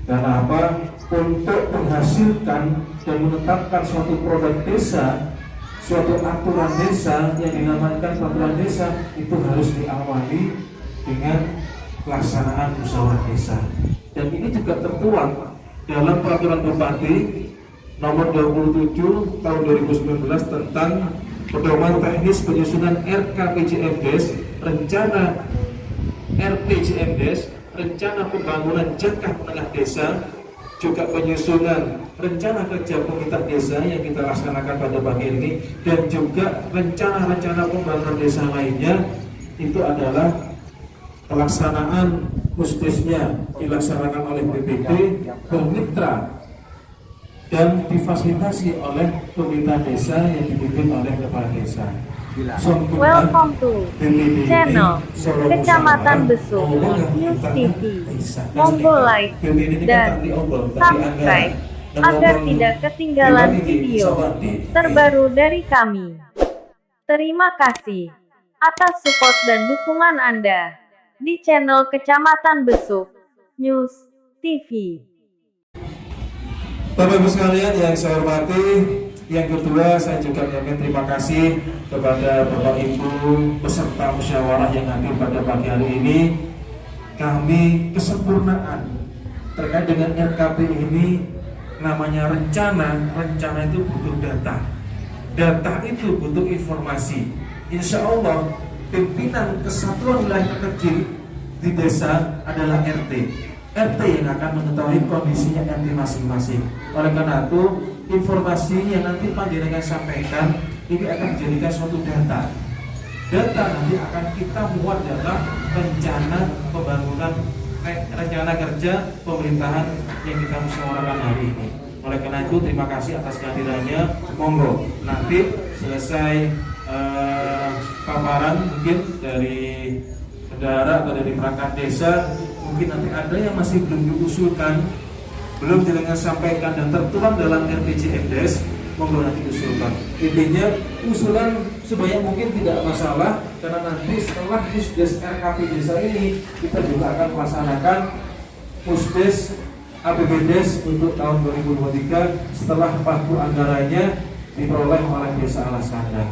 Karena apa? Untuk menghasilkan dan menetapkan suatu produk desa, suatu aturan desa yang dinamakan peraturan desa, itu harus diawali dengan pelaksanaan musyawarah desa. Dan ini juga tertuang dalam peraturan Bupati nomor 27 tahun 2019 tentang pedoman teknis penyusunan RKPJMDes, rencana RPJMDes, rencana pembangunan jangka menengah desa, juga penyusunan rencana kerja pemerintah desa yang kita laksanakan pada pagi ini, dan juga rencana-rencana pembangunan desa lainnya. Itu adalah pelaksanaan khususnya dilaksanakan oleh BPD bermitra dan difasilitasi oleh pemerintah desa yang dipimpin oleh kepala desa. Welcome to channel Kecamatan Besuk News TV. Monggo like dan subscribe agar tidak ketinggalan video terbaru dari kami. Terima kasih atas support dan dukungan Anda di channel Kecamatan Besuk News TV. Bapak Ibu sekalian yang saya hormati, yang kedua saya juga menyampaikan terima kasih kepada Bapak Ibu peserta musyawarah yang hadir pada pagi hari ini. Kami kesempurnaan terkait dengan RKP ini namanya rencana itu butuh data itu butuh informasi. Insya Allah pimpinan kesatuan wilayah terkecil di desa adalah RT yang akan mengetahui kondisinya RT masing-masing. Oleh karena itu, informasi yang nanti panjenengan sampaikan ini akan dijadikan suatu data. Data nanti akan kita muat dalam rencana pembangunan, rencana kerja pemerintahan yang kita musyawarahkan hari ini. Oleh karena itu, terima kasih atas kehadirannya. Monggo nanti selesai paparan mungkin dari bendahara atau dari perangkat desa, mungkin nanti ada yang masih belum diusulkan, belum jenengan sampaikan dan tertuang dalam RPJMDes, monggo nanti usulkan. Intinya usulan sebanyak mungkin tidak masalah, karena nanti setelah Pusdes RKP desa ini kita juga akan melaksanakan Pusdes APBDes untuk tahun 2023 setelah pagu anggarannya diperoleh oleh Desa Alas Kandang.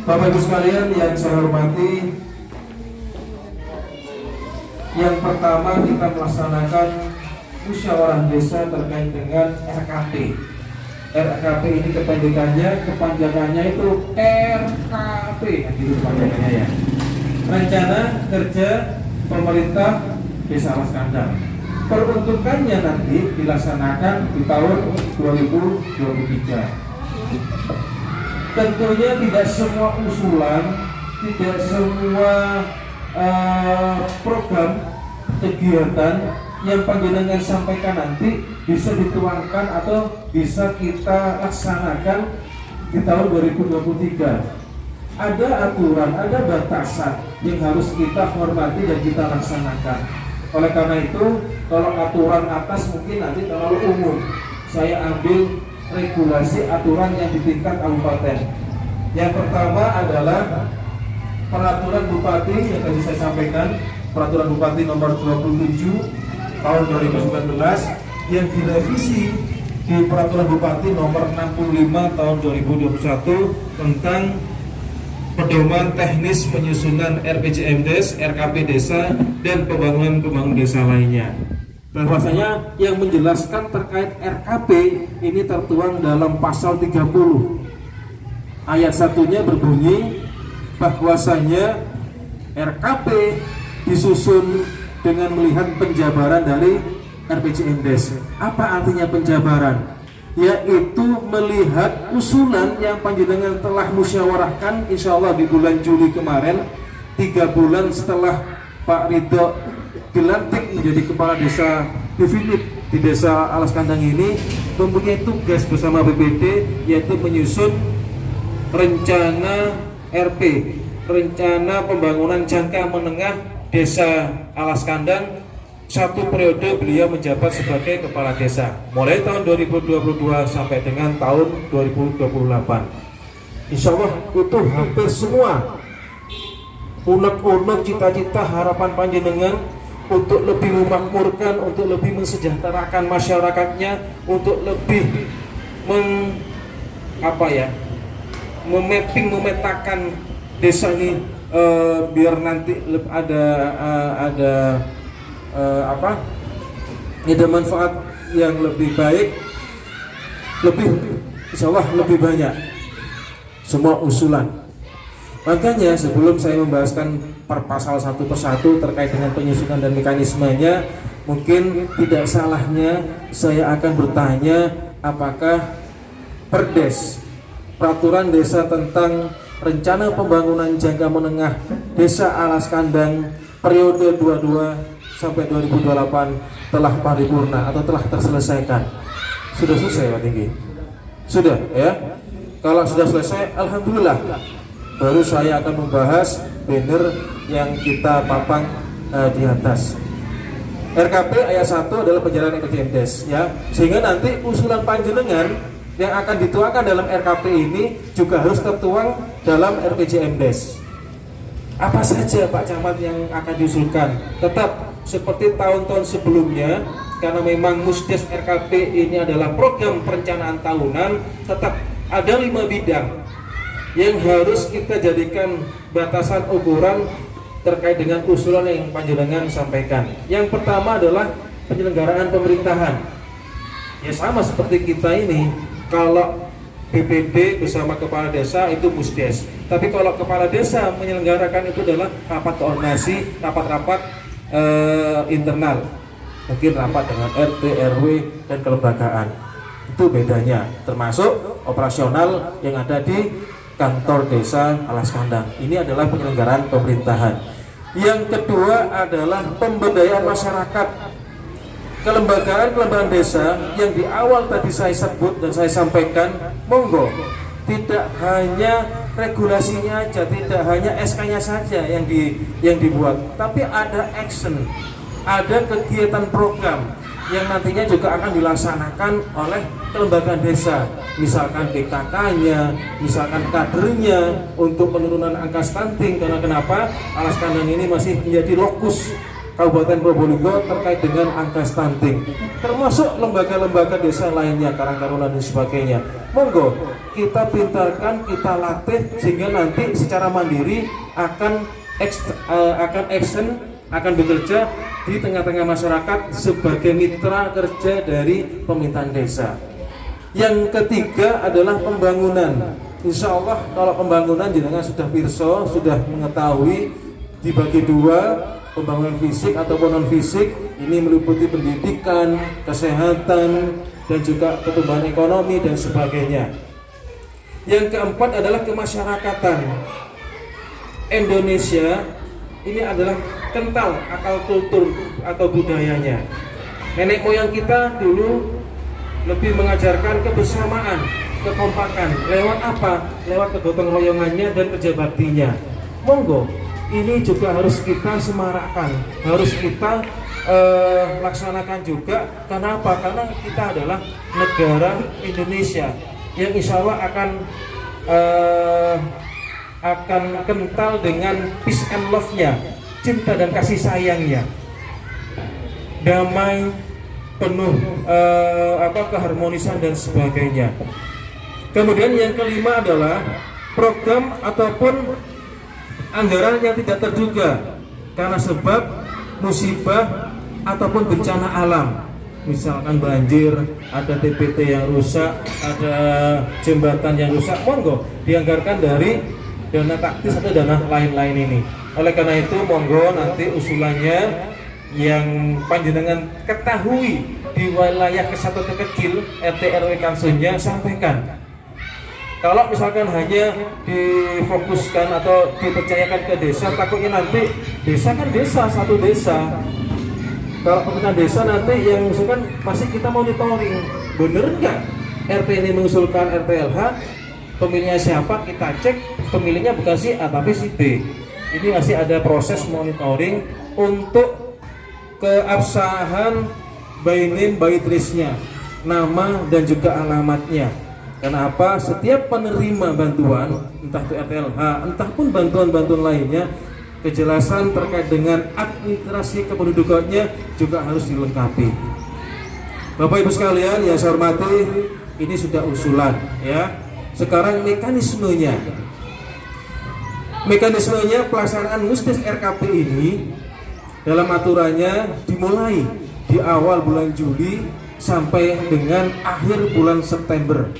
Bapak Ibu sekalian yang saya hormati, yang pertama kita melaksanakan musyawarah desa terkait dengan RKP. RKP ini kepanjangannya itu RKP, gitu kepanjangannya ya. Rencana Kerja Pemerintah Desa Alas Kandang. Peruntukannya nanti dilaksanakan di tahun 2023. Tentunya tidak semua usulan, tidak semua program kegiatan yang panjenengan sampaikan nanti bisa dituangkan atau bisa kita laksanakan di tahun 2023. Ada aturan, ada batasan yang harus kita hormati dan kita laksanakan. Oleh karena itu, kalau aturan atas mungkin nanti terlalu umum, saya ambil regulasi aturan yang di tingkat kabupaten. Yang pertama adalah peraturan Bupati yang tadi saya sampaikan, peraturan Bupati nomor 27 tahun 2019 yang direvisi di peraturan Bupati nomor 65 tahun 2021 tentang pedoman teknis penyusunan RPJMDes, RKP desa dan pembangunan desa lainnya. Bahwasanya yang menjelaskan terkait RKP ini tertuang dalam pasal 30. Ayat satunya berbunyi bahwasanya RKP disusun dengan melihat penjabaran dari RPJMDes. Apa artinya penjabaran? Yaitu melihat usulan yang panjenengan telah musyawarahkan insya Allah di bulan Juli kemarin, 3 bulan setelah Pak Ridho dilantik menjadi kepala desa definitif di Desa Alas Kandang ini, mempunyai tugas bersama BPD yaitu menyusun rencana RP, rencana pembangunan jangka menengah Desa Alas Kandang. Satu periode beliau menjabat sebagai kepala desa mulai tahun 2022 sampai dengan tahun 2028. Insya Allah itu hampir semua unek-unek cita-cita harapan panjenengan untuk lebih memakmurkan, untuk lebih mensejahterakan masyarakatnya, untuk lebih memetakan desa ini biar nanti ada manfaat yang lebih baik, insya Allah lebih banyak semua usulan. Makanya sebelum saya membahaskan per pasal satu persatu terkait dengan penyusunan dan mekanismenya, mungkin tidak salahnya saya akan bertanya apakah Perdes, Peraturan Desa tentang Rencana Pembangunan Jangka Menengah Desa Alas Kandang periode 22 sampai 2028 telah paripurna atau telah terselesaikan. Sudah selesai Pak Tinggi? Sudah ya? Kalau sudah selesai, alhamdulillah. Baru saya akan membahas banner yang kita papang di atas. RKP ayat 1 adalah penjalanan RPJMdes ya. Sehingga nanti usulan panjenengan yang akan dituangkan dalam RKP ini juga harus tertuang dalam RPJMdes. Apa saja Pak Camat yang akan diusulkan? Tetap seperti tahun-tahun sebelumnya, karena memang Musdes RKP ini adalah program perencanaan tahunan, tetap ada 5 bidang yang harus kita jadikan batasan ukuran terkait dengan usulan yang panjenengan sampaikan. Yang pertama adalah penyelenggaraan pemerintahan. Ya sama seperti kita ini, kalau BPD bersama kepala desa itu Musdes. Tapi kalau kepala desa menyelenggarakan itu adalah rapat koordinasi, rapat-rapat internal. Mungkin rapat dengan RT, RW, dan kelembagaan. Itu bedanya, termasuk operasional yang ada di kantor desa Alas Kandang. Ini adalah penyelenggaraan pemerintahan. Yang kedua adalah pemberdayaan masyarakat. Kelembagaan desa yang di awal tadi saya sebut dan saya sampaikan, monggo tidak hanya regulasinya aja, tidak hanya SK-nya saja yang dibuat, tapi ada action, ada kegiatan program yang nantinya juga akan dilaksanakan oleh kelembagaan desa, misalkan PKK-nya, misalkan kadernya untuk penurunan angka stunting. Karena kenapa? Alas Kandang ini masih menjadi lokus Kabupaten Probolinggo terkait dengan angka stunting, termasuk lembaga-lembaga desa lainnya, Karang Taruna dan sebagainya. Monggo kita pintarkan, kita latih sehingga nanti secara mandiri akan action, akan bekerja di tengah-tengah masyarakat sebagai mitra kerja dari pemerintahan desa. Yang ketiga adalah pembangunan. Insya Allah kalau pembangunan jenengan sudah pirsa, sudah mengetahui dibagi dua, pembangunan fisik ataupun non fisik. Ini meliputi pendidikan, kesehatan, dan juga pertumbuhan ekonomi dan sebagainya. Yang keempat adalah kemasyarakatan. Indonesia ini adalah kental akal kultur atau budayanya. Nenek moyang kita dulu lebih mengajarkan kebersamaan, kekompakan. Lewat apa? Lewat kegotong royongannya dan kerja baktinya. Monggo, ini juga harus kita semarakkan, harus kita laksanakan juga. Karena apa? Karena kita adalah negara Indonesia yang insya Allah akan kental dengan peace and love-nya, cinta dan kasih sayangnya, damai, penuh keharmonisan dan sebagainya. Kemudian yang kelima adalah program ataupun anggaran yang tidak terduga karena sebab musibah ataupun bencana alam, misalkan banjir, ada TPT yang rusak, ada jembatan yang rusak, monggo dianggarkan dari dana taktis atau dana lain-lain ini. Oleh karena itu monggo nanti usulannya yang panjenengan ketahui di wilayah kesatuan terkecil RT RW kanselnya sampaikan. Kalau misalkan hanya difokuskan atau dipercayakan ke desa, takutnya nanti desa kan desa, satu desa. Kalau pemerintahan desa nanti yang mengusulkan pasti kita monitoring, bener nggak RT ini mengusulkan RTLH, pemilihnya siapa, kita cek pemilihnya bukan si A tapi si B. Ini masih ada proses monitoring untuk keabsahan by name by trace-nya, nama dan juga alamatnya. Kenapa? Setiap penerima bantuan, entah itu RTLH, entah pun bantuan-bantuan lainnya, kejelasan terkait dengan administrasi kependudukannya juga harus dilengkapi. Bapak Ibu sekalian yang saya hormati, ini sudah usulan ya. Sekarang mekanismenya pelaksanaan musdes RKP ini dalam aturannya dimulai di awal bulan Juli sampai dengan akhir bulan September.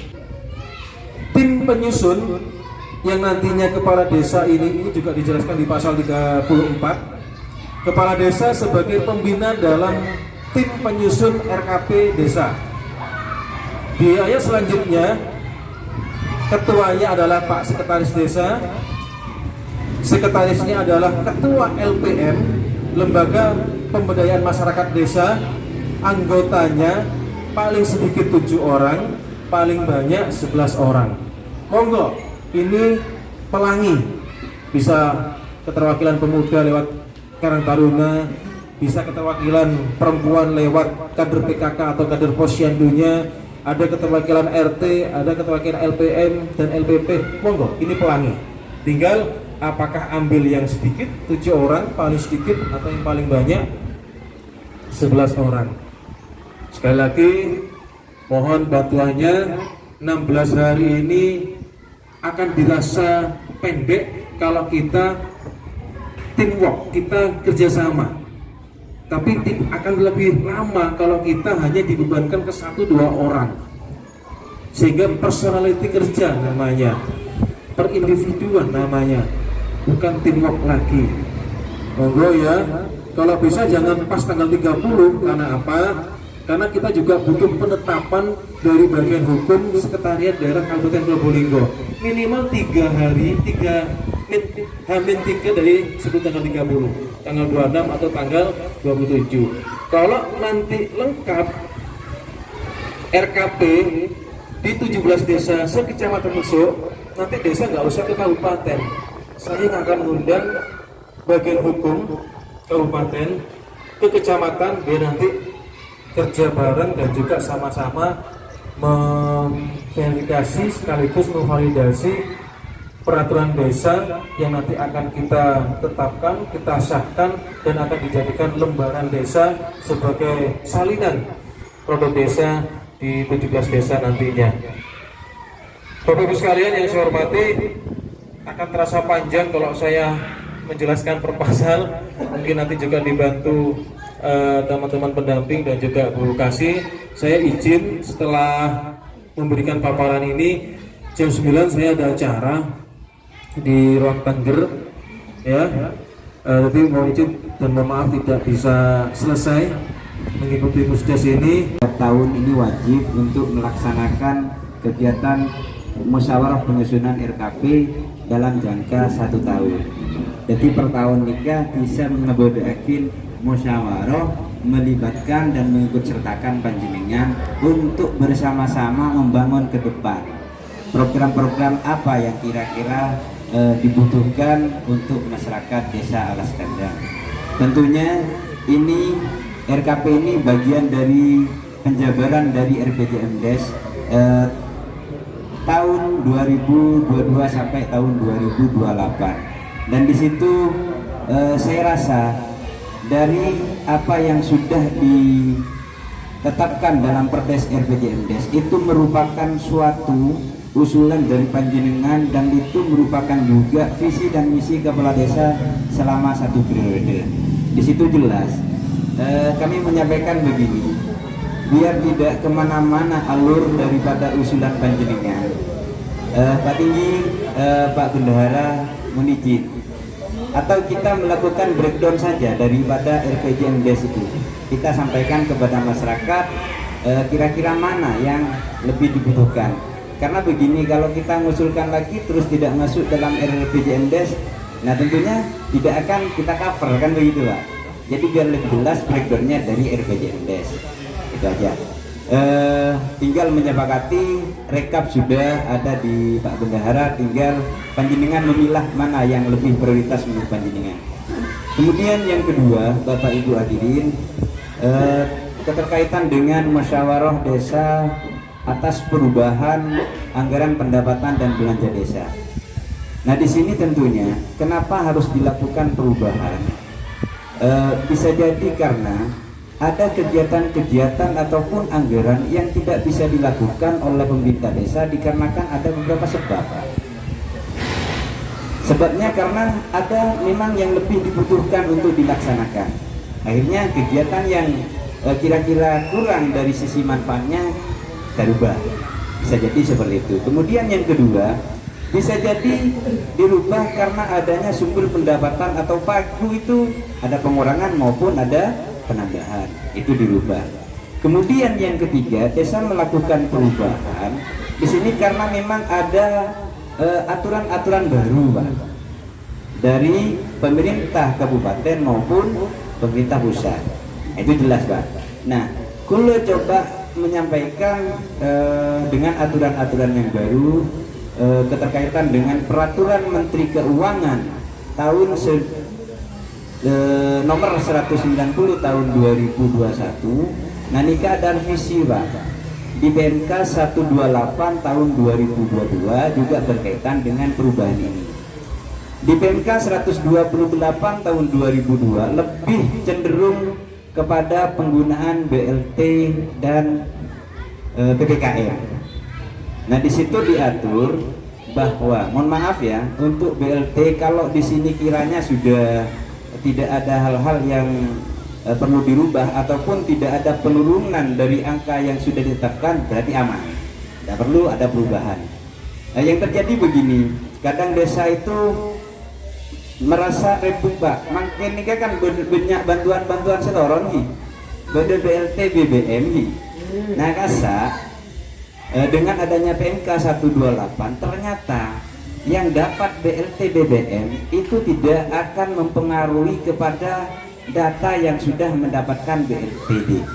Tim penyusun yang nantinya kepala desa ini juga dijelaskan di pasal 34. Kepala desa sebagai pembina dalam tim penyusun RKP desa. Di ayat selanjutnya, ketuanya adalah Pak Sekretaris Desa, sekretarisnya adalah Ketua LPM, Lembaga Pemberdayaan Masyarakat Desa, anggotanya paling sedikit 7 orang, paling banyak 11 orang. Monggo, ini pelangi, bisa keterwakilan pemuda lewat Karang Taruna, bisa keterwakilan perempuan lewat kader PKK atau kader posyandunya, ada keterwakilan RT, ada keterwakilan LPM dan LPP. Monggo, ini pelangi. Tinggal apakah ambil yang sedikit 7 orang paling sedikit atau yang paling banyak 11 orang. Sekali lagi mohon bantuannya. 16 hari ini akan dirasa pendek kalau kita teamwork, kita kerjasama. Tapi akan lebih lama kalau kita hanya dibebankan ke 1-2 orang, sehingga personality kerja namanya, perindividuan namanya, bukan teamwork lagi. Monggo ya, kalau bisa jangan pas tanggal 30. Karena apa? Karena kita juga butuh penetapan dari bagian hukum Sekretariat Daerah Kabupaten Probolinggo minimal 3 hari, H-3 dari sebelum tanggal 30, tanggal 26 atau tanggal 27. Kalau nanti lengkap RKP di 17 desa sekecamatan masuk, nanti desa nggak usah ke kabupaten. Saya akan mengundang bagian hukum kabupaten ke kecamatan biar nanti kerja bareng dan juga sama-sama memverifikasi sekaligus memvalidasi peraturan desa yang nanti akan kita tetapkan, kita sahkan dan akan dijadikan lembaran desa sebagai salinan produk desa di 17 desa nantinya. Bapak Ibu sekalian yang saya hormati, akan terasa panjang kalau saya menjelaskan per pasal. Mungkin nanti juga dibantu teman-teman pendamping dan juga Bu Kasih. Saya izin setelah memberikan paparan ini jam 9 saya ada acara di ruang Tengger ya. Jadi mau izin dan mohon maaf tidak bisa selesai mengikuti musdes ini. Tahun ini wajib untuk melaksanakan kegiatan musyawarah penyusunan RKP dalam jangka 1 tahun. Jadi per tahun nikah bisa mengebodakin musyawarah, melibatkan dan mengikut sertakan panjenengan untuk bersama-sama membangun ke depan program-program apa yang kira-kira dibutuhkan untuk masyarakat desa Alas Kandang. Tentunya ini RKP ini bagian dari penjabaran dari RPJMdes tahun 2022 sampai tahun 2028. Dan di situ saya rasa dari apa yang sudah ditetapkan dalam Perdes RPJMdes itu merupakan suatu usulan dari panjenengan dan itu merupakan juga visi dan misi kepala desa selama 1 periode. Di situ jelas kami menyampaikan begini, biar tidak kemana-mana alur daripada usulan panjenengan. Pak Tinggi, Pak Bendahara mohon izin, atau kita melakukan breakdown saja daripada RPJMdes itu. Kita sampaikan kepada masyarakat kira-kira mana yang lebih dibutuhkan. Karena begini, kalau kita mengusulkan lagi terus tidak masuk dalam RPJMdes, nah tentunya tidak akan kita cover, kan begitu Pak. Jadi biar lebih jelas breakdownnya dari RPJMdes. Itu aja. Tinggal menyepakati, rekap sudah ada di Pak Bendahara, tinggal panjenengan memilah mana yang lebih prioritas menurut panjenengan. Kemudian yang kedua, Bapak Ibu hadirin, keterkaitan dengan musyawarah desa atas perubahan anggaran pendapatan dan belanja desa. Nah di sini tentunya kenapa harus dilakukan perubahan? Bisa jadi karena ada kegiatan-kegiatan ataupun anggaran yang tidak bisa dilakukan oleh pemerintah desa dikarenakan ada beberapa sebab. Sebabnya karena ada memang yang lebih dibutuhkan untuk dilaksanakan. Akhirnya kegiatan yang kira-kira kurang dari sisi manfaatnya dirubah. Bisa jadi seperti itu. Kemudian yang kedua, bisa jadi dirubah karena adanya sumber pendapatan atau pagu itu ada pengurangan maupun ada penambahan, itu dirubah. Kemudian yang ketiga, desa melakukan perubahan di sini karena memang ada aturan-aturan baru, Pak, dari pemerintah kabupaten maupun pemerintah pusat. Itu jelas, Pak. Nah, kulo coba menyampaikan dengan aturan-aturan yang baru keterkaitan dengan peraturan Menteri Keuangan tahun nomor 190 tahun 2021. Nah, nikah dan visi, Pak, di PMK 128 tahun 2022 juga berkaitan dengan perubahan ini. Di PMK 128 tahun 2002 lebih cenderung kepada penggunaan BLT dan PPKM. Nah, di situ diatur bahwa, mohon maaf ya, untuk BLT kalau di sini kiranya sudah tidak ada hal-hal yang perlu dirubah ataupun tidak ada penurunan dari angka yang sudah ditetapkan, berarti aman, tidak perlu ada perubahan. Nah, yang terjadi begini, kadang desa itu merasa ribut, Pak, makin ini kan banyak bantuan-bantuan setoron nih, beda BLT BBM nih. Nah, dengan adanya PMK 128 ternyata yang dapat BLT BBM itu tidak akan mempengaruhi kepada data yang sudah mendapatkan BLT DD.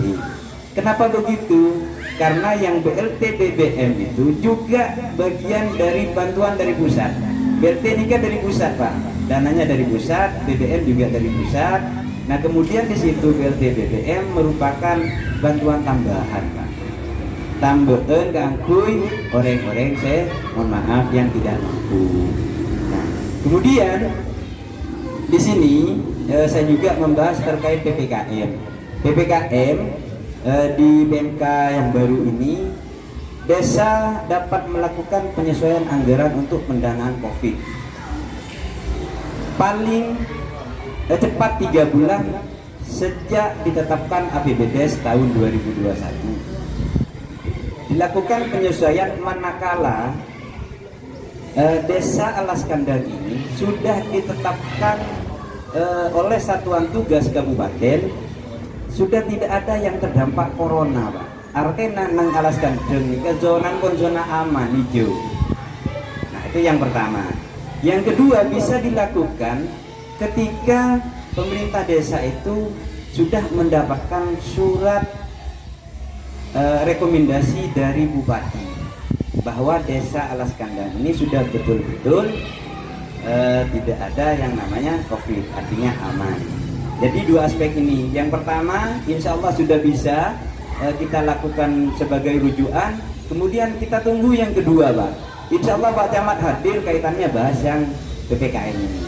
Kenapa begitu? Karena yang BLT BBM itu juga bagian dari bantuan dari pusat. BLT ini kan dari pusat, Pak, dananya dari pusat, BBM juga dari pusat. Nah, kemudian di situ BLT BBM merupakan bantuan tambahan, Pak. Tambahan kangkuy orang-orang saya mohon maaf yang tidak mampu. Nah, kemudian di sini saya juga membahas terkait PPKM. PPKM di PMK yang baru ini, desa dapat melakukan penyesuaian anggaran untuk pendanaan COVID. Paling cepat 3 bulan sejak ditetapkan APBDes tahun 2021. Dilakukan penyesuaian manakala desa Alaskandar ini sudah ditetapkan oleh Satuan Tugas Kabupaten sudah tidak ada yang terdampak corona, Pak. Artinya nang Alaskandar ini ke zona aman hijau. Nah, itu yang pertama. Yang kedua, bisa dilakukan ketika pemerintah desa itu sudah mendapatkan surat rekomendasi dari bupati bahwa desa Alaskandar ini sudah betul-betul tidak ada yang namanya COVID, artinya aman. Jadi dua aspek ini. Yang pertama, insya Allah sudah bisa kita lakukan sebagai rujukan. Kemudian kita tunggu yang kedua, Pak. Insya Allah Pak Camat hadir kaitannya bahas yang PPKM ini.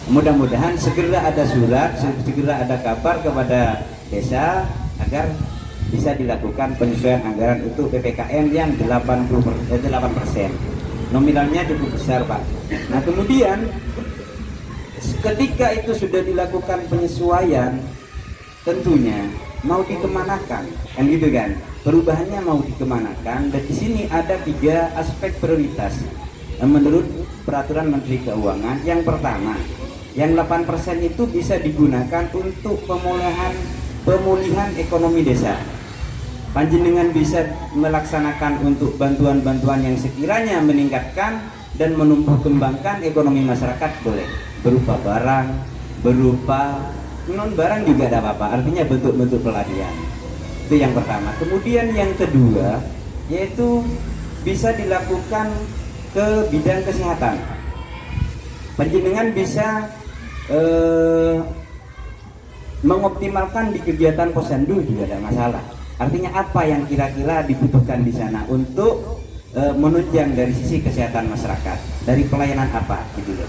Mudah-mudahan segera ada surat, segera ada kabar kepada desa agar bisa dilakukan penyesuaian anggaran untuk PPKM yang 8%. Nominalnya cukup besar, Pak. Nah, kemudian ketika itu sudah dilakukan penyesuaian, tentunya mau dikemanakan, kan gitu kan? Perubahannya mau dikemanakan, dan di sini ada 3 aspek prioritas menurut peraturan Menteri Keuangan. Yang pertama, yang 8% itu bisa digunakan untuk pemulihan ekonomi desa. Panjenengan bisa melaksanakan untuk bantuan-bantuan yang sekiranya meningkatkan dan menumbuh kembangkan ekonomi masyarakat, boleh berupa barang, berupa non barang juga ada apa-apa, artinya bentuk-bentuk pelatihan. Itu yang pertama. Kemudian yang kedua, yaitu bisa dilakukan ke bidang kesehatan. Panjenengan bisa mengoptimalkan di kegiatan posyandu juga ada masalah. Artinya apa yang kira-kira dibutuhkan di sana untuk menunjang dari sisi kesehatan masyarakat, dari pelayanan apa gitu loh.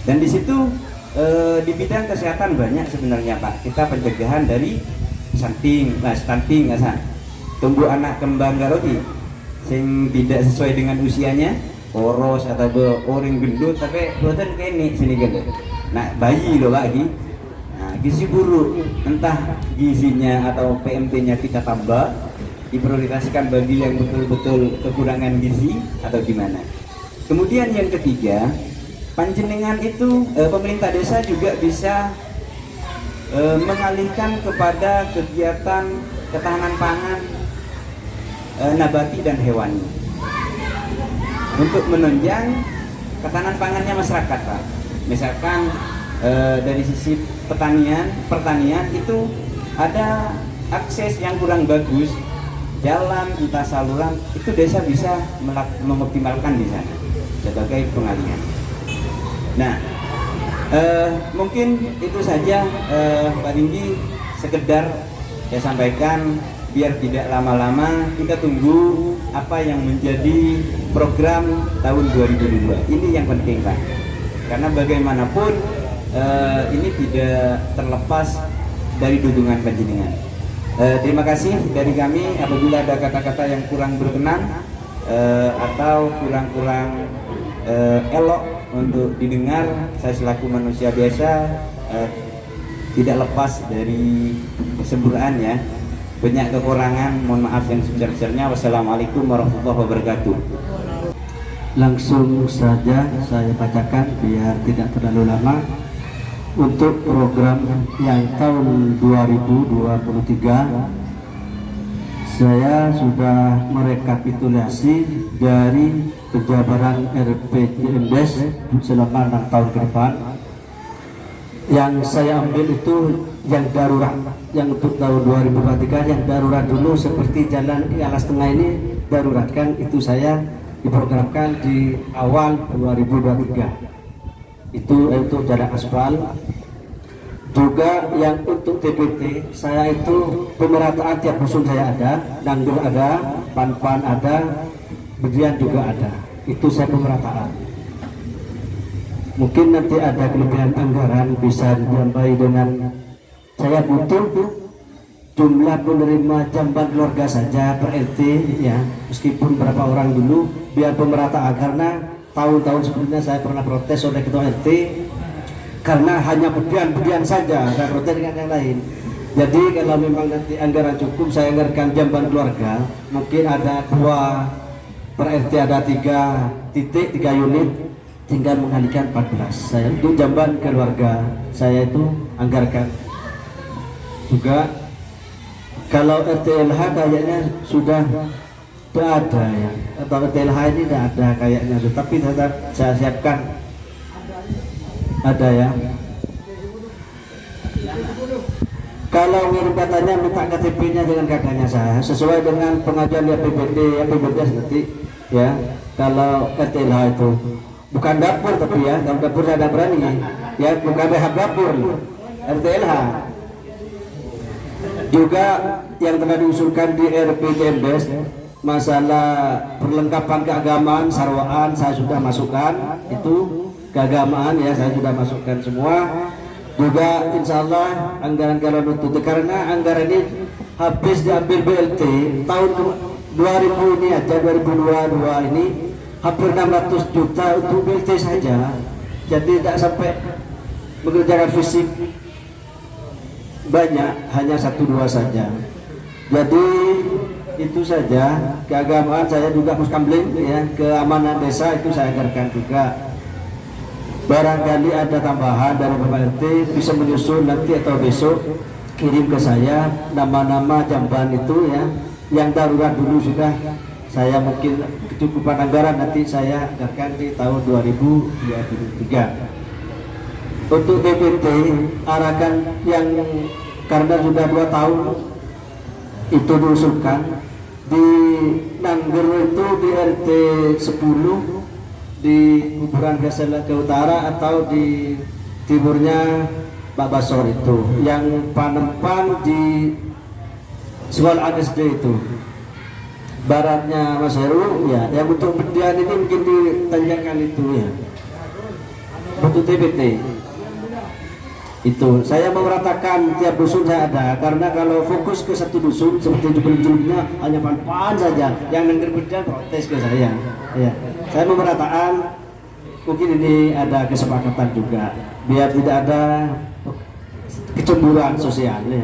Dan di situ di bidang kesehatan banyak sebenarnya Pak. Kita pencegahan dari stunting, tumbuh anak kembang garodi sing tidak sesuai dengan usianya, poros atau orang gendut tapi buatan kayak ini sini gendut. Nah bayi loh Pak nah, gizi buruk, entah gizinya atau PMT-nya kita tambah, diprioritaskan bagi yang betul-betul kekurangan gizi atau gimana. Kemudian yang ketiga, panjenengan itu pemerintah desa juga bisa mengalihkan kepada kegiatan ketahanan pangan nabati dan hewani untuk menunjang ketahanan pangannya masyarakat Pak. Misalkan dari sisi pertanian itu ada akses yang kurang bagus, jalan entah saluran, itu desa bisa mengoptimalkan di sana sebagai pengalihan. Nah mungkin itu saja Pak Tinggi, sekedar saya sampaikan biar tidak lama-lama. Kita tunggu apa yang menjadi program tahun 2022 ini yang penting Pak, karena bagaimanapun ini tidak terlepas dari dukungan panjenengan. Terima kasih dari kami. Apabila ada kata-kata yang kurang berkenan atau kurang elok untuk didengar, saya selaku manusia biasa tidak lepas dari kesempurnaan ya. Banyak kekurangan, mohon maaf yang sebesar-besarnya. Wassalamualaikum warahmatullahi wabarakatuh. Langsung saja saya bacakan biar tidak terlalu lama. Untuk program yang tahun 2023, saya sudah merekapitulasi dari penjabaran RPJMDes selama 6 tahun ke depan. Yang saya ambil itu yang darurat, yang untuk tahun 2023 yang darurat dulu, seperti jalan di Alas Tengah ini daruratkan, itu saya diprogramkan di awal 2023. Itu untuk jalan aspal. Juga yang untuk TPT saya itu pemerataan tiap musim saya ada, Nanggur ada, Pan-Pan ada, Bedian juga ada. Itu saya pemerataan. Mungkin nanti ada kelebihan anggaran bisa ditambahi dengan, saya butuh jumlah penerima jamban keluarga saja per RT ya, meskipun berapa orang dulu biar pemerataan, karena tahun-tahun sebelumnya saya pernah protes oleh ketua RT karena hanya bedian saja, saya protes dengan yang lain. Jadi kalau memang nanti anggaran cukup, saya anggarkan jamban keluarga, mungkin ada 2 per RT, ada 3 titik, 3 unit, tinggal mengalihkan 14. Saya untuk jamban keluarga saya itu anggarkan. Juga kalau RTLH kayaknya sudah tidak ada ya, atau RTLH ini tidak ada kayaknya, tapi tetap saya siapkan ada ya. Kalau ngirim katanya minta KTP-nya dengan kakaknya saya, sesuai dengan pengajuan di APBD nanti ya. Kalau RTLH itu bukan dapur, tapi ya kalau dapur saya ada berani ya, bukan dapur RTLH. Juga yang telah diusulkan di RPJMDes, masalah perlengkapan keagamaan, sarwaan saya sudah masukkan, itu keagamaan ya saya sudah masukkan semua. Juga insya Allah anggaran kalau untuk, karena anggaran ini habis diambil BLT tahun 2000 ini aja, 2022 ini hampir 600 juta untuk BLT saja. Jadi tidak sampai mengerjakan fisik banyak, hanya 1-2 saja. Jadi itu saja. Keagamaan saya juga muskambling ya, keamanan desa itu saya anggarkan juga. Barangkali ada tambahan dari Bapak RT bisa menyusun nanti atau besok kirim ke saya nama-nama jamban itu ya, yang darurat dulu sudah saya mungkin kecukupan anggaran nanti saya anggarkan di tahun 2023. Untuk DPT arahkan yang karena sudah 2 tahun itu diusulkan di Nanggur itu di RT 10 di kuburan Gasela ke utara atau di timurnya Pak Basor itu, yang Panempan di sekolah SD itu baratnya Mas Heru ya, yang untuk median ini mungkin ditanyakan itu ya, untuk TBT itu saya meratakan tiap dusun saya ada, karena kalau fokus ke satu dusun seperti sebelumnya hanya pan saja, yang negeri median protes ke saya ya. Saya memerataan, mungkin ini ada kesepakatan juga biar tidak ada kecemburuan sosialnya.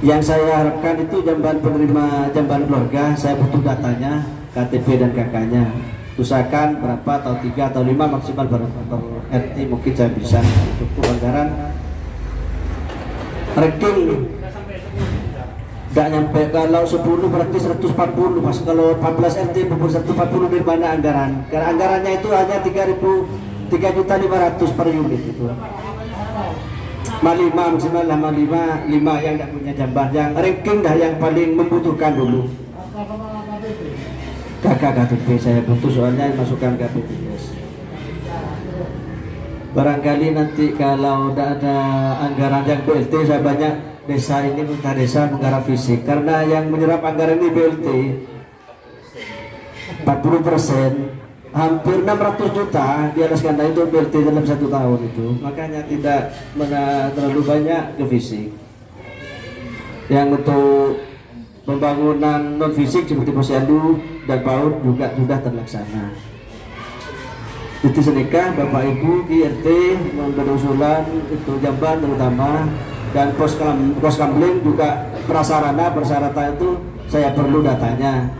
Yang saya harapkan itu jamban penerima jamban keluarga, saya butuh datanya, KTP dan KK-nya. Usahakan berapa, atau 3 atau 5 maksimal berapa per RT, mungkin saya bisa cukup anggaran ranking nggak nyampe. Kalau 10 berarti 140 mas, kalau 14 RT per 140 dari mana anggaran? Karena anggarannya itu hanya 3.500.000 per unit itu. 5 maksimal 5 yang tidak punya jamban, yang ranking dah yang paling membutuhkan dulu. Kakak KTP saya butuh, soalnya masukkan KPPS. Barangkali nanti kalau tidak ada anggaran yang BLT, saya banyak desa ini minta desa menggarap fisik, karena yang menyerap anggaran ini BLT 40%, hampir 600 juta dialaskan itu BLT dalam 1 tahun itu, makanya tidak terlalu banyak ke fisik. Yang untuk pembangunan non fisik seperti posyandu dan PAUD juga sudah terlaksana. Itu senikah Bapak Ibu di RT memberi usulan itu jamban terutama, dan pos kamling juga persyaratan itu saya perlu datanya.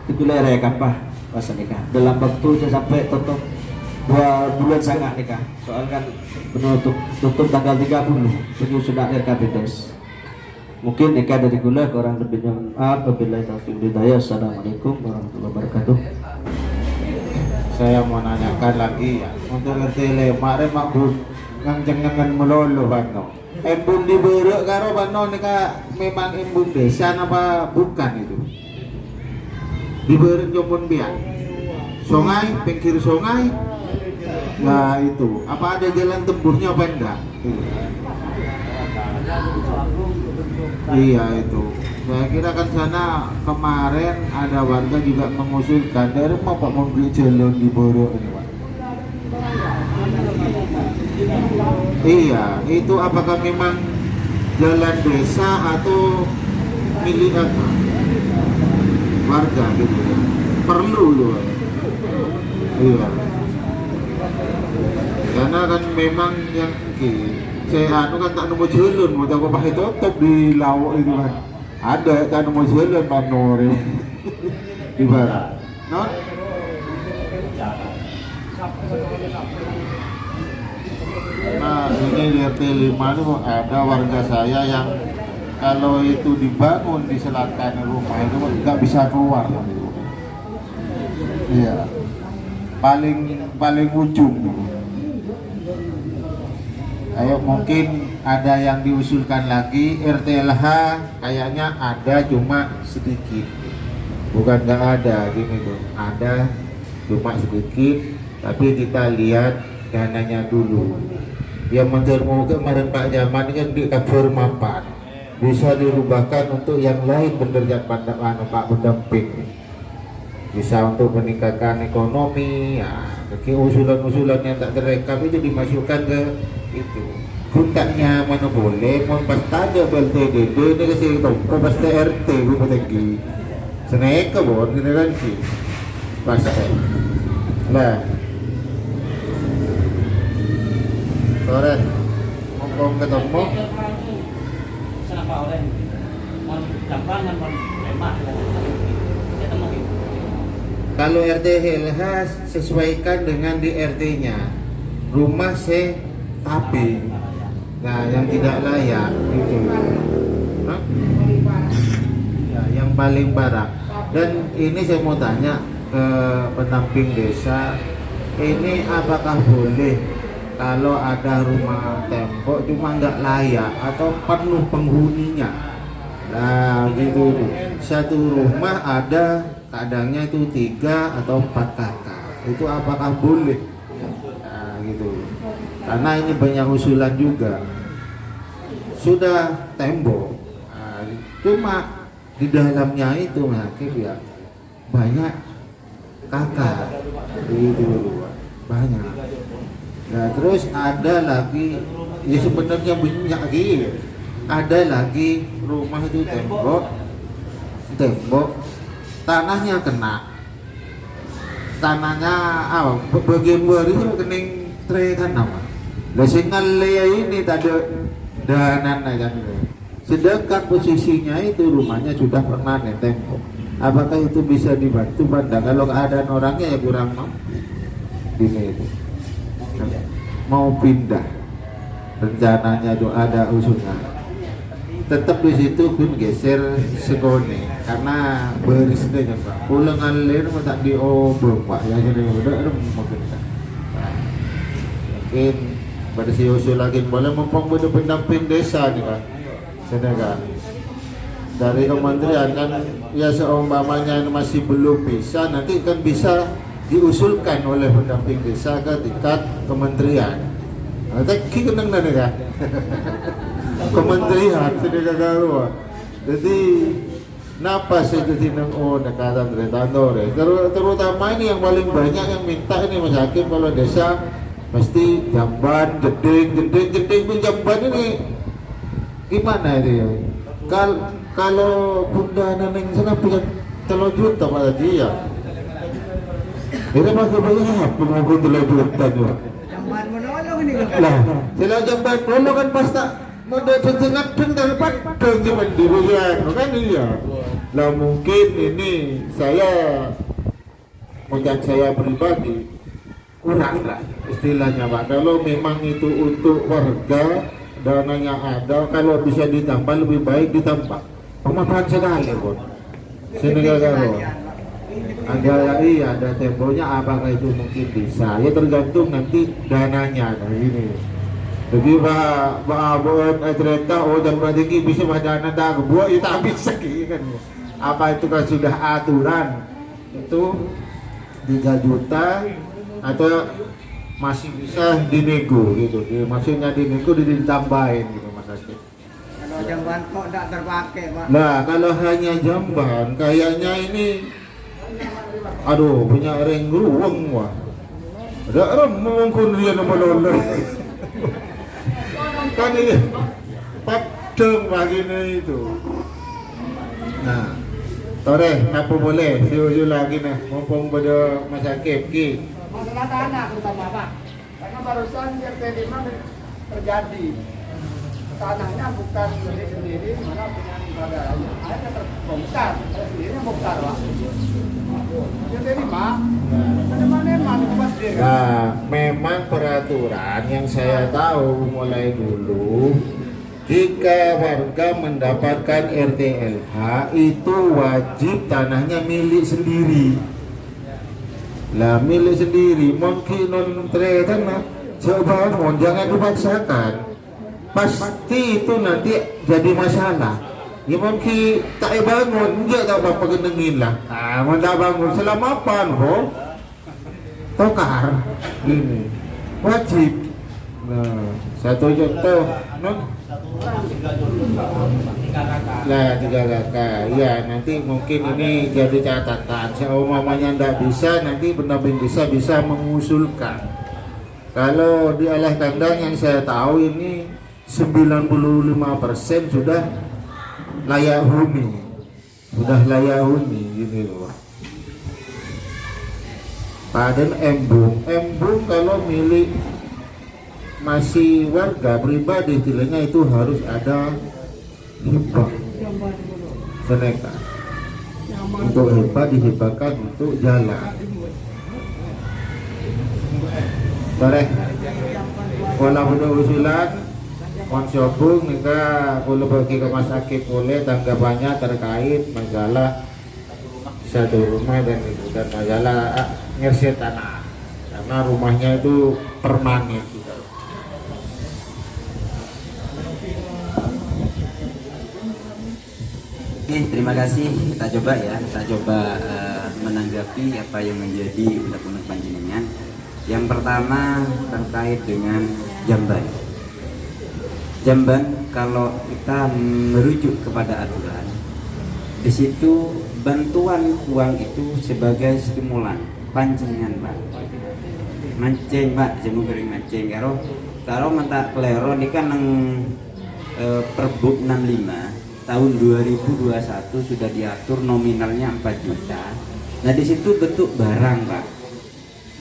Itu lerek apa pas nikah dalam waktu saya sampai tutup 2 bulan sangat nikah, soal kan tutup tanggal 30 penyusunan RKPDes. Mungkin nikah dari gula kurang lebihnya maaf. Wabillahi taufiq hidayah. Assalamualaikum warahmatullahi wabarakatuh. Saya mau nanyakan lagi ya, untuk RT 5 mak bu ngang jangan melolo bano. Embun di beruk karo bano nika memang embun desa apa bukan itu? Di beruk jompon biang. Sungai, pinggir sungai. Nah itu, apa ada jalan temburnya apa enggak? Iya itu. Saya kira kan sana kemarin ada warga juga mengusulkan dari mau Pak membeli jalan di Borok ini Pak. Iya, itu apakah memang jalan desa atau milik apa? Warga gitu ya. Perlu loh. Iya. Karena kan memang yang saya kan tak nemu jalan, mau tak pakai tutup di laut itu kan. Ada kan nemu jalan panor di barat. Non? Nah ini di RT 5 ini ada warga saya yang kalau itu dibangun di selatan rumah itu nggak bisa keluar. Iya. Paling ujung. Ayo mungkin ada yang diusulkan lagi. RTLH kayaknya ada cuma sedikit, bukan nggak ada gini tuh, ada cuma sedikit, tapi kita lihat dananya dulu. Yang menurut kemarin Pak Jaman kan di cover mapan bisa dirubahkan untuk yang lain berderajat pandangan Pak pendamping, bisa untuk meningkatkan ekonomi ya. Usulan-usulan yang tak terekam itu dimasukkan ke itu. Guntaknya mana boleh, mau pas ada BLTDD ini kasih tahu, pas TRT gue tinggi, senaik ke bon, ini kan sih, pas lah, sore, ngomong ketemu, kenapa orang, mau campangan, mau lemak, kalau RT LH sesuaikan dengan di RT-nya, rumah tapi, nah yang tidak layak itu, ya, yang paling barak. Dan ini saya mau tanya ke pendamping desa, ini apakah boleh kalau ada rumah tembok cuma nggak layak atau penuh penghuninya? Nah gitu, satu rumah ada kadangnya itu 3 atau 4 kakak, itu apakah boleh? Nah gitu, karena ini banyak usulan juga. Sudah tembok, nah, cuma di dalamnya itu Hakim ya banyak kakak gitu, banyak. Nah terus ada lagi ya sebenarnya banyak lagi, ada lagi rumah itu tembok tanahnya kena, tanahnya bagian luar itu kening tre kan nama lah singal ini tadi dahanan kan, sedangkan posisinya itu rumahnya sudah permanen tembok. Apakah itu bisa dibantu Banda? Kalau keadaan orangnya ya kurang ini itu mau pindah, rencananya itu ada usulan tetap di situ pun geser segone karena beris deh kan Pak, pulang alir mau tak diobrol Pak ya, jadi udah mungkin pada si usul lagi boleh mumpung pada pendamping desa nih Pak, sedangkan dari kementerian kan ya seumpamanya masih belum bisa, nanti kan bisa diusulkan oleh pendamping desa ke tingkat kementerian. Tapi kenang nana kan kementerian sedekah garua. Jadi napa sih jadi nang nekatan dari tandore. Terutama ini yang paling banyak yang minta ini Mas Hakim, kalau desa mesti jamban, jeding pun jamban ini gimana itu ya? Kalau bunda neneng sana punya 3 juta Pak Haji ya. Ini masih banyak pengukur 3 juta juga. Jamban menolong ini kan. Lah, sila jamban dulu kan pasta modal cencengan dari padang cuman dirugikan kan iya. Lah mungkin ini saya macam saya pribadi kurang lah istilahnya Pak. Kalau memang itu untuk warga dananya ada, kalau bisa ditambah lebih baik ditambah. Pemanfaatan sekali pun. Senegal kalau ada temponya, apakah itu mungkin bisa? Ya tergantung nanti dananya nah ini. Jadi buat cerita dan berarti bisa dana dah buat itu tak bisa kan. Apa itu kan sudah aturan itu 3 juta atau masih bisa dinego gitu, maksudnya dinego ditambahin gitu Mas Hakim. Kalau jamban kok tidak terpakai Pak. Nah kalau hanya jamban kayaknya ini aduh punya ring ruang wah, ada orang mengungkun dia nama lolong kan ini padang begini itu. Nah tore apa boleh siu lagi nih mumpung pada Mas Hakim ki Masalah tanah terutama Pak, karena barusan yang terima terjadi tanahnya bukan milik sendiri, mana punya lembaga aja, akhirnya terbongkar, sendirinya bongkar Pak. Yang terima, mana buat dia kan? Nah, memang peraturan yang saya tahu mulai dulu, jika warga mendapatkan RTLH itu wajib tanahnya milik sendiri. Lah milik sendiri, mungkin non tretan coba jangan dipaksakan. Pasti itu nanti jadi masalah. Ya mungkin tak bangun, dia tak apa kenengin lah. Mau tak bangun selama apa, bro? Tokar ini wajib. Nah, satu contoh, non. Lah 3 kakak, ya nanti mungkin ini jadi catatan. Seumpamanya tidak bisa, nanti pendamping bisa mengusulkan. Kalau di alah kandang yang saya tahu ini 95% sudah layak huni, gini loh. Padahal embung kalau milik masih warga pribadi istilahnya itu harus ada hibah seneka. Untuk hibah dihibahkan untuk jalan. Boleh. Kalau udah usulan konsobung nika kalau bagi ke Mas Hakim boleh tanggapannya terkait masalah satu rumah dan masalah ngersih tanah karena rumahnya itu permanen. Oke, terima kasih. Kita coba menanggapi apa yang menjadi undang-undang panjenengan. Yang pertama terkait dengan jamban. Jamban kalau kita merujuk kepada aturan Di situ bantuan uang itu sebagai stimulan, pancingan Pak. Mancing Pak, jamu kering mancing karo mentak kelero ini kan Perbuk 65 tahun 2021 sudah diatur nominalnya 4 juta. Nah di situ bentuk barang Pak,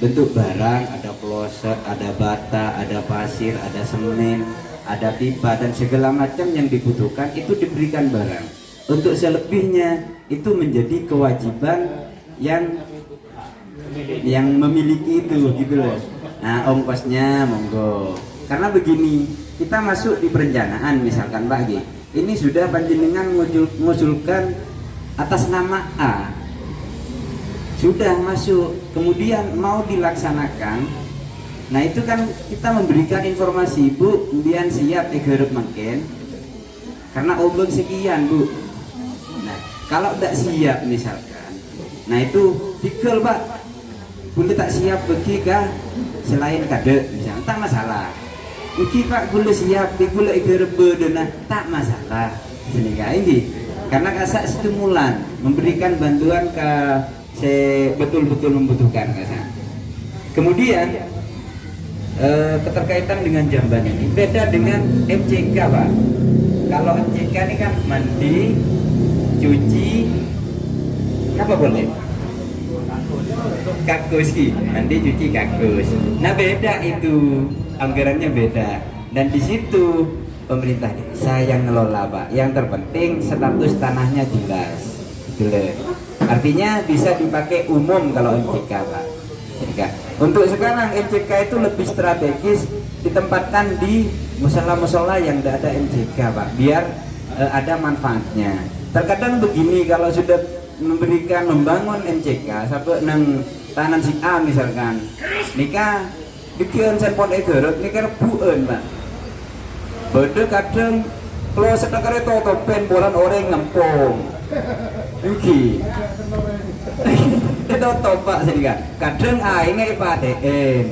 bentuk barang ada kloset, ada bata, ada pasir, ada semen, ada pipa dan segala macam yang dibutuhkan itu diberikan barang. Untuk selebihnya itu menjadi kewajiban yang memiliki itu gitu loh. Nah ongkosnya monggo. Karena begini, kita masuk di perencanaan misalkan Pak G, ini sudah panjenengan mengusulkan atas nama A, sudah masuk, kemudian mau dilaksanakan. Nah itu kan kita memberikan informasi, Bu, kemudian siap egerep makin karena ombeng sekian Bu. Nah kalau tidak siap misalkan, nah itu pikir Pak, boleh tak siap bagi kah selain kade misalnya, tak masalah. Iki Pak gula siap, gula egerep bedena tak masalah. Sehingga ini karena kasak stimulan memberikan bantuan ke betul-betul membutuhkan kasak. Kemudian keterkaitan dengan jamban ini beda dengan MCK Pak. Kalau MCK ini kan mandi, cuci, apa boleh? Kakus ki, mandi, cuci, kakus. Nah beda itu, anggarannya beda. Dan di situ pemerintah desa yang ngelola Pak. Yang terpenting status tanahnya jelas. Artinya bisa dipakai umum kalau MCK Pak. Untuk sekarang MCK itu lebih strategis ditempatkan di musola-musola yang tidak ada MCK Pak, biar ada manfaatnya. Terkadang begini, kalau sudah membangun MCK sampai nang tahanan si A misalkan, nikah bikin senpon egerot nikah rebuan Pak. Beda kadang kalau sedekare topen bolan orang ngempong. Iki. Itu topak sedikit. Kadang aingnya IPADN.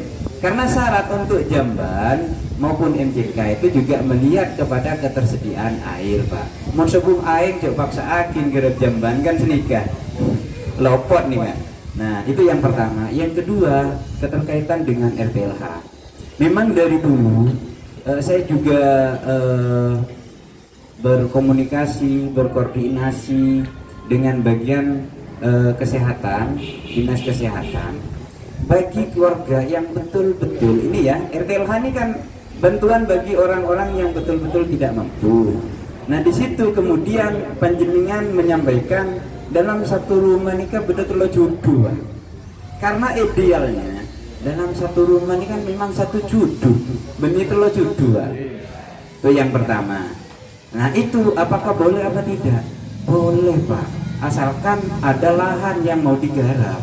Karena syarat untuk jamban maupun MCK itu juga melihat kepada ketersediaan air Pak. Mau sebelum aing coba paksa akin gerep jamban kan senikah lopot nih Pak. Nah itu yang pertama. Yang kedua keterkaitan dengan RTLH. Memang dari dulu saya juga berkomunikasi, berkoordinasi dengan bagian kesehatan, dinas kesehatan, bagi keluarga yang betul-betul ini ya, RTLH ini kan bantuan bagi orang-orang yang betul-betul tidak mampu. Nah di situ kemudian panjenengan menyampaikan dalam satu rumah nikah betul-betul judu, karena idealnya dalam satu rumah ini kan memang satu judu, begitu lo judu. Itu yang pertama. Nah itu apakah boleh apa tidak? Boleh Pak, asalkan ada lahan yang mau digarap,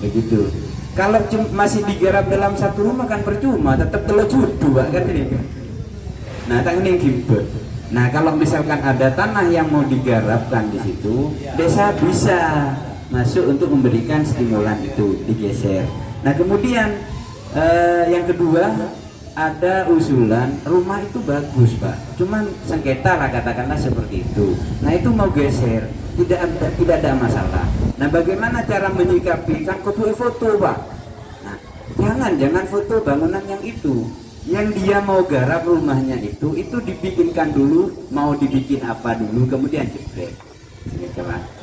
begitu. Kalau masih digarap dalam satu rumah kan percuma, tetap telur dua kan ini. Nah tangan gimbal. Nah kalau misalkan ada tanah yang mau digarapkan di situ, desa bisa masuk untuk memberikan stimulan itu digeser. Nah kemudian yang kedua ada usulan rumah itu bagus Pak, cuman sengketa lah katakanlah seperti itu. Nah itu mau geser, tidak ada masalah. Nah bagaimana cara menyikapi? Kan kudu foto Pak. Nah jangan foto bangunan yang itu. Yang dia mau garap rumahnya itu dibikinkan dulu, mau dibikin apa dulu, kemudian jebret.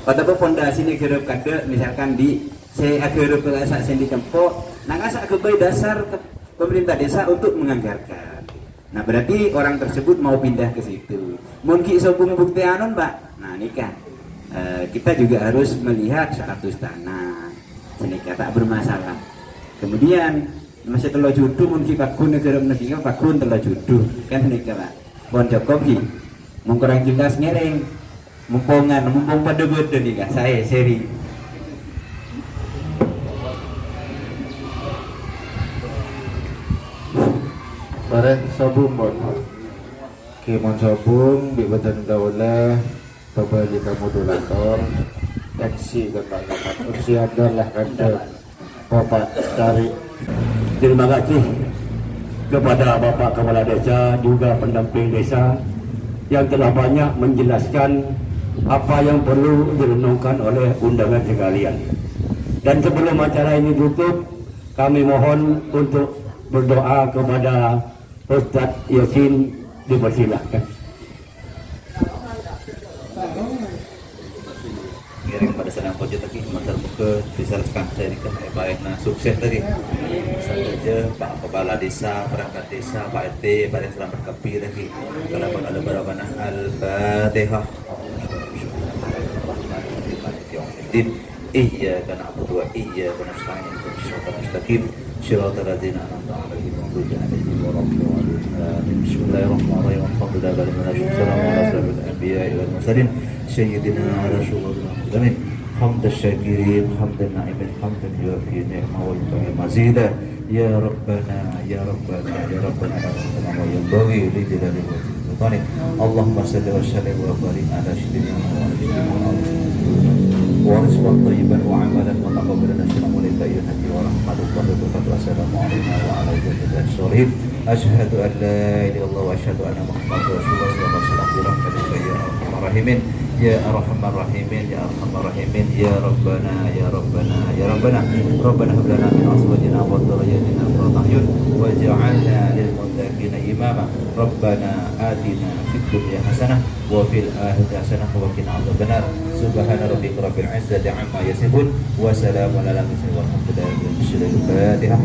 Atau fondasi ini garap kade, misalkan di saya garap sak sendi kempok, nah sak kebai dasar pemerintah desa untuk menganggarkan. Nah berarti orang tersebut mau pindah ke situ. Mungkin sobung bukti anon Pak. Nah ini kan kita juga harus melihat status tanah. Senika tak bermasalah. Kemudian masih telur judu mungkin pakun negara negara pakun telur judu kan senika Pak. Pohon Jokowi mengkurang jelas ngereng, mumpung pada beda nih Kak saya seri. Bareng sobung bon, kimon sobung, bibatan gaula, pembeli modulator, taksi kebanyakan, usia adalah kandang, bapak cari. Terima kasih kepada Bapak Kepala Desa juga pendamping desa yang telah banyak menjelaskan apa yang perlu direnungkan oleh undangan sekalian. Dan sebelum acara ini tutup, kami mohon untuk berdoa kepada Ustadz Yasin, dipersilahkan. Ngiring pada senang pojok tadi mantar muka bisa lekang dari kan baik nah sukses tadi saja Pak Kepala Desa, perangkat desa, Pak RT, Pak Desa berkepi lagi kalau ada beberapa nah Al-Fatihah. Iyyaka na'budu wa iyyaka nasta'in ihdinas siratal mustaqim siratal ladzina an'amta 'alaihim ghairil maghdubi 'alaihim. Bismillahirrahmanirrahim. Assalamu alaikum warahmatullahi wabarakatuh. Sayyidina Rasulullah. Amin. Hamdan syakirin, hamdan na'imin, hamdan yuafi ni'ma wa yukafi mazida. Ya Rabbana, ya Rabbana, ya Rabbana, ya Rabbana, wa yanbaghi li jalali wajhika. Allahumma salli wa sallim wa barik ala sayyidina Muhammad ورزقا طيبا وعملا متقبلا. السلام عليك ايها النبي ورحمه الله وبركاته. السلام علينا وعلى عباد الصالحين. اشهد ان لا اله الا الله واشهد ان محمدا رسول الله صلى الله عليه وسلم. برحمتك يا ارحم الراحمين يا ارحم الراحمين يا ارحم الراحمين يا ربنا يا ربنا يا ربنا ربنا هب لنا من ازواجنا وذرياتنا قرة اعين واجعلنا للمتقين اماما. ربنا آتنا في الدنيا حسنه وفي الاخره حسنه وقنا عذاب النار. سبحان ربك رب العزة عما يصفون وسلام على المرسلين والحمد لله رب العالمين. الفاتحة.